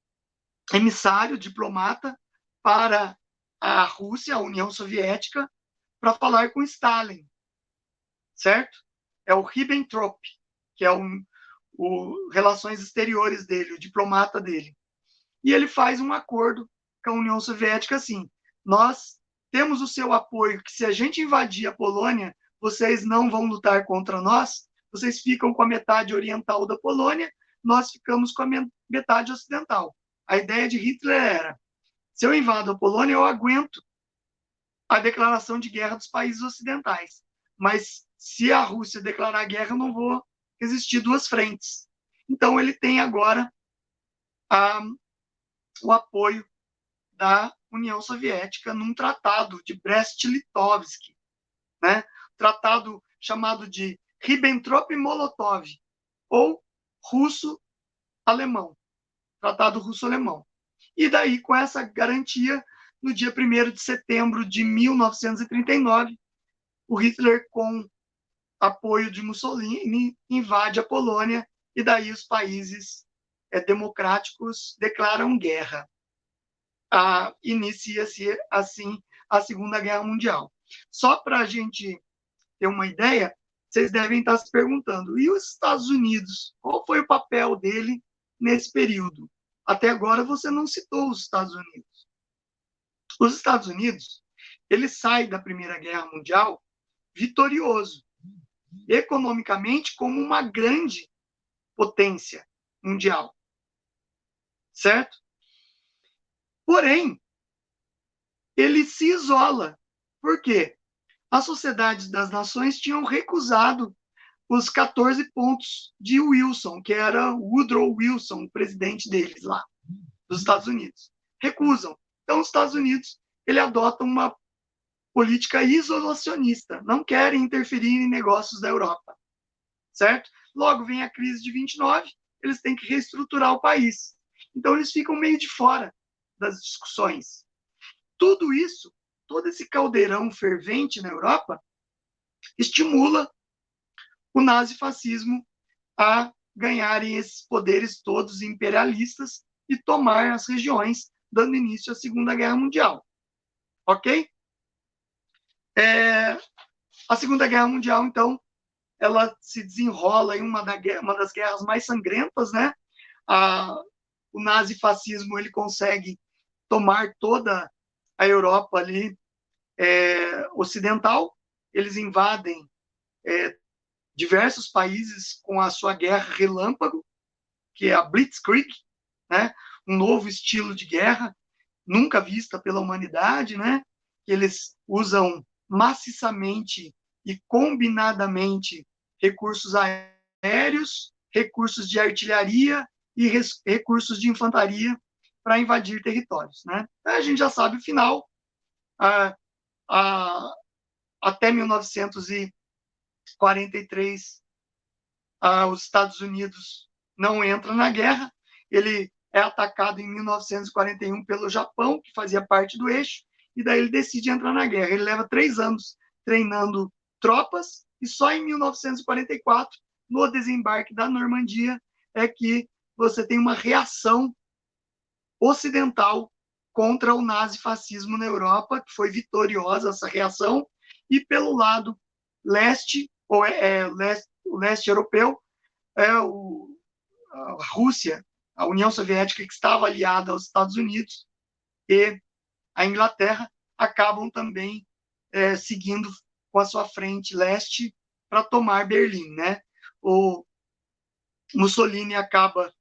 emissário, diplomata, para a Rússia, a União Soviética, para falar com Stalin, certo? É o Ribbentrop, que é o relações exteriores dele, o diplomata dele. E ele faz um acordo com a União Soviética assim, nós temos o seu apoio, que se a gente invadir a Polônia, vocês não vão lutar contra nós, vocês ficam com a metade oriental da Polônia, nós ficamos com a metade ocidental. A ideia de Hitler era, se eu invado a Polônia, eu aguento a declaração de guerra dos países ocidentais. Mas se a Rússia declarar guerra, eu não vou existir duas frentes. Então ele tem agora o apoio da União Soviética num tratado de Brest-Litovsk, né? Tratado chamado de Ribbentrop-Molotov, ou russo-alemão, tratado russo-alemão. E daí, com essa garantia, no dia 1º de setembro de 1939, o Hitler, com apoio de Mussolini, invade a Polônia, e daí os países democráticos declaram guerra. Inicia-se, assim, a Segunda Guerra Mundial. Só para a gente ter uma ideia, vocês devem estar se perguntando, e os Estados Unidos? Qual foi o papel dele nesse período? Até agora você não citou os Estados Unidos. Os Estados Unidos, ele sai da Primeira Guerra Mundial vitorioso, economicamente como uma grande potência mundial, certo? Porém, ele se isola. Por quê? As sociedades das nações tinham recusado os 14 pontos de Wilson, que era Woodrow Wilson, o presidente deles lá, dos Estados Unidos. Recusam. Então, os Estados Unidos, ele adota uma política isolacionista, não querem interferir em negócios da Europa, certo? Logo vem a crise de 29, eles têm que reestruturar o país. Então, eles ficam meio de fora das discussões. Tudo isso, todo esse caldeirão fervente na Europa, estimula o nazifascismo a ganharem esses poderes todos imperialistas e tomar as regiões, dando início à Segunda Guerra Mundial. Ok? A Segunda Guerra Mundial, então, ela se desenrola em uma das guerras mais sangrentas, né? O nazifascismo, ele consegue tomar toda a Europa ali ocidental, eles invadem diversos países com a sua guerra relâmpago, que é a Blitzkrieg, né? Um novo estilo de guerra, nunca vista pela humanidade, né? Eles usam maciçamente e combinadamente recursos aéreos, recursos de artilharia e recursos de infantaria para invadir territórios, né? A gente já sabe o final. Até 1943, os Estados Unidos não entram na guerra. Ele é atacado em 1941 pelo Japão, que fazia parte do eixo, e daí ele decide entrar na guerra. Ele leva 3 anos treinando tropas, e só em 1944, no desembarque da Normandia, é que você tem uma reação ocidental contra o nazifascismo na Europa, que foi vitoriosa essa reação, e pelo lado leste, o leste europeu, a Rússia, a União Soviética, que estava aliada aos Estados Unidos, e a Inglaterra, acabam também seguindo com a sua frente leste para tomar Berlim, né? O Mussolini acaba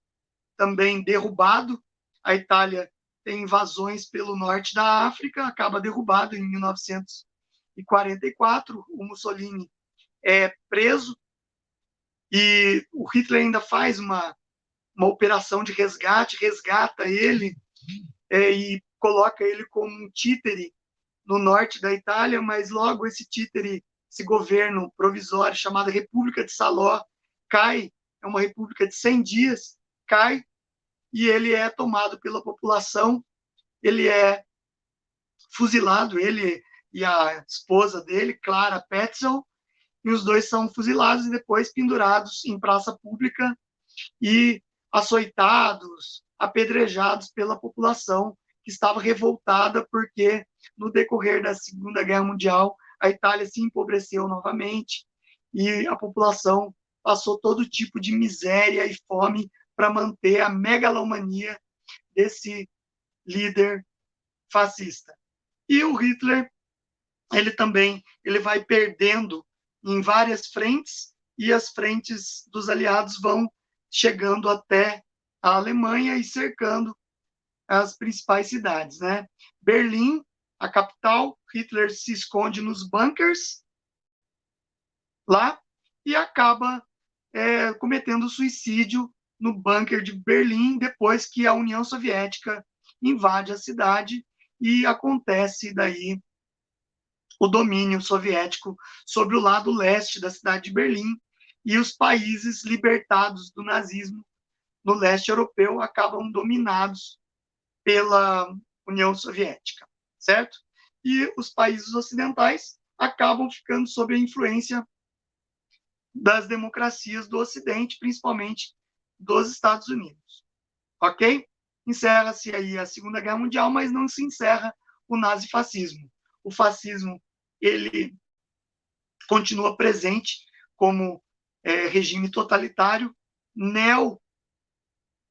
também derrubado, a Itália tem invasões pelo norte da África, acaba derrubado em 1944, o Mussolini é preso, e o Hitler ainda faz uma operação de resgate, resgata ele e coloca ele como um títere no norte da Itália, mas logo esse títere, esse governo provisório chamado República de Salò, cai, é uma república de 100 dias, cai, e ele é tomado pela população, ele é fuzilado, ele e a esposa dele, Clara Petzel, e os dois são fuzilados e depois pendurados em praça pública e açoitados, apedrejados pela população que estava revoltada porque no decorrer da Segunda Guerra Mundial a Itália se empobreceu novamente e a população passou todo tipo de miséria e fome para manter a megalomania desse líder fascista. E o Hitler, ele vai perdendo em várias frentes, e as frentes dos aliados vão chegando até a Alemanha e cercando as principais cidades, né? Berlim, a capital, Hitler se esconde nos bunkers lá e acaba cometendo suicídio no bunker de Berlim, depois que a União Soviética invade a cidade e acontece daí o domínio soviético sobre o lado leste da cidade de Berlim, e os países libertados do nazismo no leste europeu acabam dominados pela União Soviética, certo? E os países ocidentais acabam ficando sob a influência das democracias do Ocidente, principalmente dos Estados Unidos. Ok? Encerra-se aí a Segunda Guerra Mundial, mas não se encerra o nazifascismo. O fascismo, ele continua presente como regime totalitário.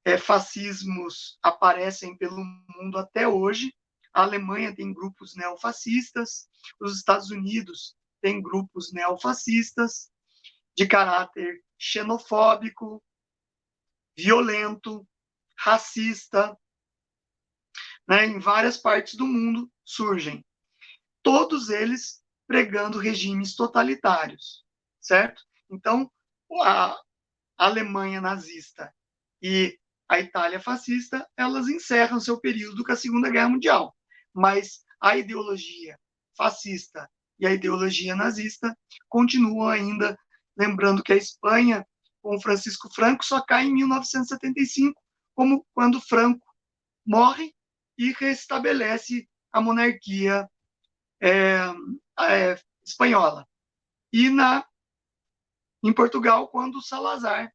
Neofascismos aparecem pelo mundo até hoje. A Alemanha tem grupos neofascistas, os Estados Unidos têm grupos neofascistas de caráter xenofóbico, violento, racista, né? Em várias partes do mundo surgem. Todos eles pregando regimes totalitários, certo? Então, a Alemanha nazista e a Itália fascista, elas encerram seu período com a Segunda Guerra Mundial, mas a ideologia fascista e a ideologia nazista continuam ainda, lembrando que a Espanha, com Francisco Franco, só cai em 1975, como quando Franco morre e restabelece a monarquia espanhola. E em Portugal, quando Salazar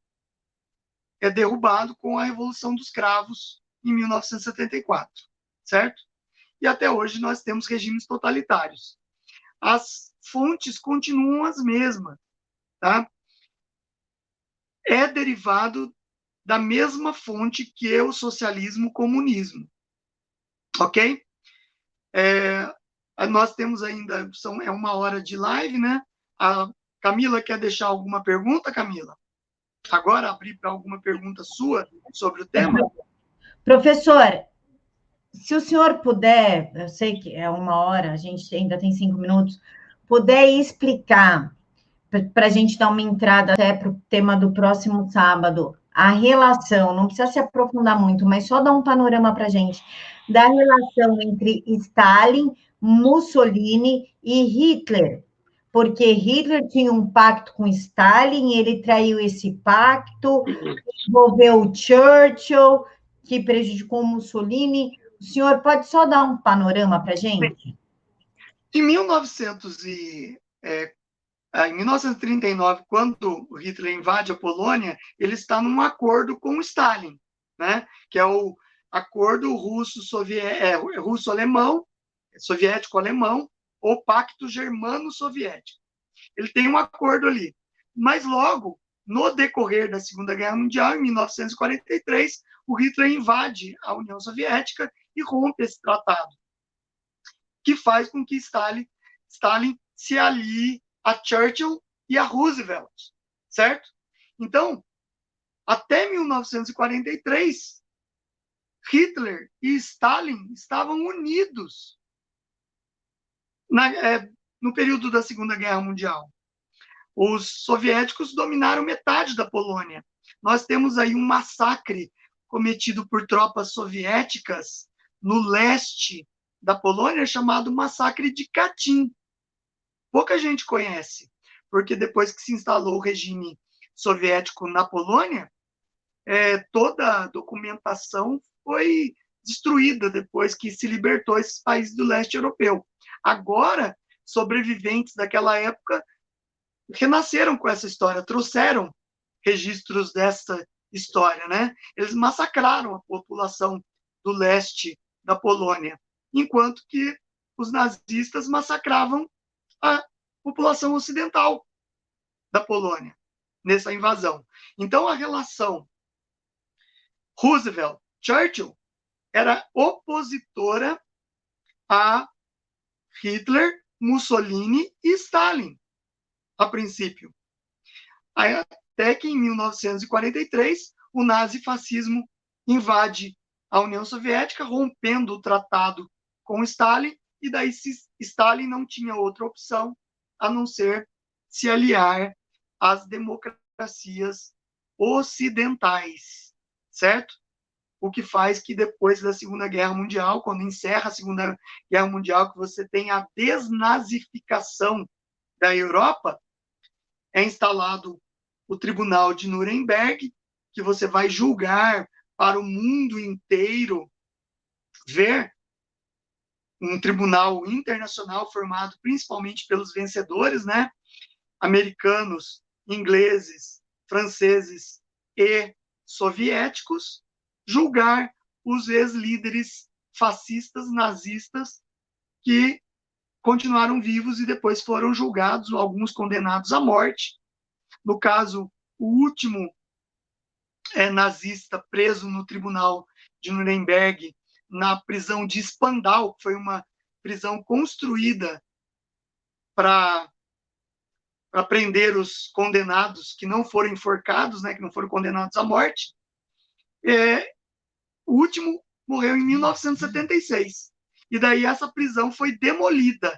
é derrubado com a Revolução dos Cravos em 1974, certo? E até hoje nós temos regimes totalitários. As fontes continuam as mesmas, tá? É derivado da mesma fonte que o socialismo comunismo, ok? Nós temos ainda, é 1 hora de live, né? Camila, quer deixar alguma pergunta, Camila? Agora abrir para alguma pergunta sua sobre o tema? Professor, se o senhor puder, eu sei que é 1 hora, a gente ainda tem 5 minutos, puder explicar, para a gente dar uma entrada até para o tema do próximo sábado, a relação, não precisa se aprofundar muito, mas só dar um panorama para a gente, da relação entre Stalin, Mussolini e Hitler. Porque Hitler tinha um pacto com Stalin, ele traiu esse pacto, envolveu o Churchill, que prejudicou Mussolini. O senhor pode só dar um panorama para a gente? Em 1939, quando o Hitler invade a Polônia, ele está num acordo com o Stalin, né? Que é o acordo russo-alemão, soviético-alemão, ou pacto germano-soviético. Ele tem um acordo ali. Mas logo, no decorrer da Segunda Guerra Mundial, em 1943, o Hitler invade a União Soviética e rompe esse tratado, que faz com que Stalin se alie a Churchill e a Roosevelt, certo? Então, até 1943, Hitler e Stalin estavam unidos no período da Segunda Guerra Mundial. Os soviéticos dominaram metade da Polônia. Nós temos aí um massacre cometido por tropas soviéticas no leste da Polônia, chamado Massacre de Katyn. Pouca gente conhece, porque depois que se instalou o regime soviético na Polônia, toda a documentação foi destruída depois que se libertou esses países do leste europeu. Agora, sobreviventes daquela época renasceram com essa história, trouxeram registros dessa história, né? Eles massacraram a população do leste da Polônia, enquanto que os nazistas massacravam a população ocidental da Polônia nessa invasão. Então, a relação Roosevelt-Churchill era opositora a Hitler, Mussolini e Stalin, a princípio. Até que, em 1943, o nazifascismo invade a União Soviética, rompendo o tratado com Stalin, e daí Stalin não tinha outra opção a não ser se aliar às democracias ocidentais, certo? O que faz que depois da Segunda Guerra Mundial, quando encerra a Segunda Guerra Mundial, que você tem a desnazificação da Europa, é instalado o Tribunal de Nuremberg, que você vai julgar para o mundo inteiro ver um tribunal internacional formado principalmente pelos vencedores, né? Americanos, ingleses, franceses e soviéticos, julgar os ex-líderes fascistas, nazistas, que continuaram vivos e depois foram julgados, alguns condenados à morte. No caso, o último nazista preso no Tribunal de Nuremberg, na prisão de Spandau, que foi uma prisão construída para prender os condenados que não foram enforcados, né, que não foram condenados à morte. O último morreu em 1976. E daí essa prisão foi demolida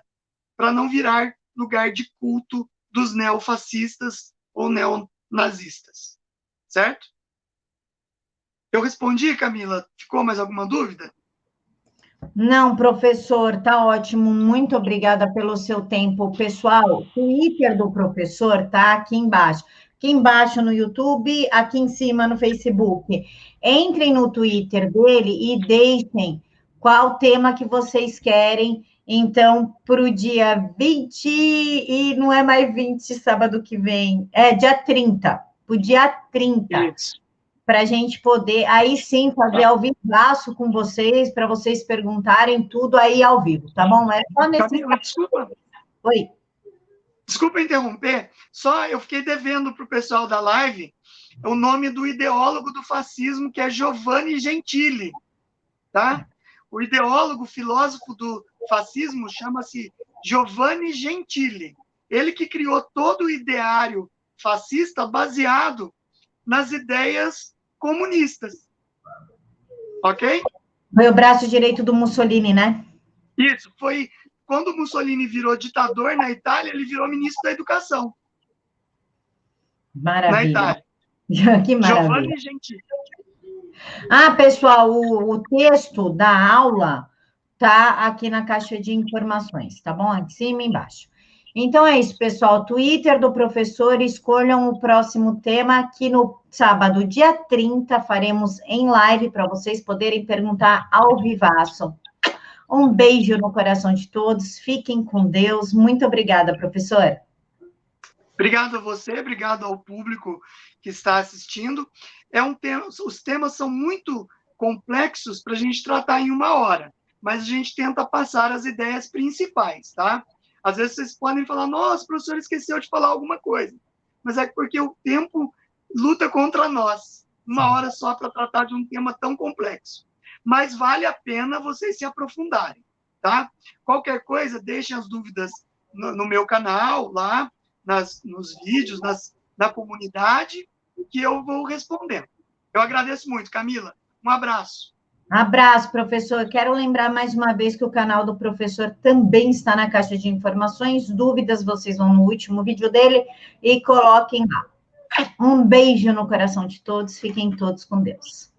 para não virar lugar de culto dos neofascistas ou neonazistas. Certo? Eu respondi, Camila? Ficou mais alguma dúvida? Não, professor, tá ótimo. Muito obrigada pelo seu tempo. Pessoal, o Twitter do professor tá aqui embaixo. Aqui embaixo no YouTube, aqui em cima no Facebook. Entrem no Twitter dele e deixem qual tema que vocês querem. Então, para o dia 20, e não é mais 20, sábado que vem, é dia 30. Para o dia 30. Isso. Para a gente poder, aí sim, fazer ao vivaço com vocês, para vocês perguntarem tudo aí ao vivo, tá bom? É só nesse... Camila, desculpa. Oi. Desculpa interromper, só eu fiquei devendo para o pessoal da live o nome do ideólogo do fascismo, que é Giovanni Gentili, tá? O ideólogo, filósofo do fascismo chama-se Giovanni Gentili. Ele que criou todo o ideário fascista baseado nas ideias comunistas. Ok? Foi o braço direito do Mussolini, né? Isso, foi quando Mussolini virou ditador na Itália, ele virou ministro da Educação na Maravilha. Itália. Que maravilha. Giovanni Gentili. Ah, pessoal, o texto da aula tá aqui na caixa de informações, tá bom? Aqui em cima e embaixo. Então é isso, pessoal. Twitter do professor, escolham o próximo tema, que no sábado, dia 30, faremos em live para vocês poderem perguntar ao vivaço. Um beijo no coração de todos, fiquem com Deus. Muito obrigada, professor. Obrigado a você, obrigado ao público que está assistindo. Os temas são muito complexos para a gente tratar em 1 hora, mas a gente tenta passar as ideias principais, tá? Às vezes vocês podem falar, nossa, o professor esqueceu de falar alguma coisa, mas é porque o tempo luta contra nós. 1 hora só para tratar de um tema tão complexo. Mas vale a pena vocês se aprofundarem, tá? Qualquer coisa, deixem as dúvidas no meu canal lá, nos vídeos, na comunidade, que eu vou respondendo. Eu agradeço muito, Camila. Um abraço. Abraço, professor. Quero lembrar mais uma vez que o canal do professor também está na caixa de informações. Dúvidas, vocês vão no último vídeo dele e coloquem lá. Um beijo no coração de todos. Fiquem todos com Deus.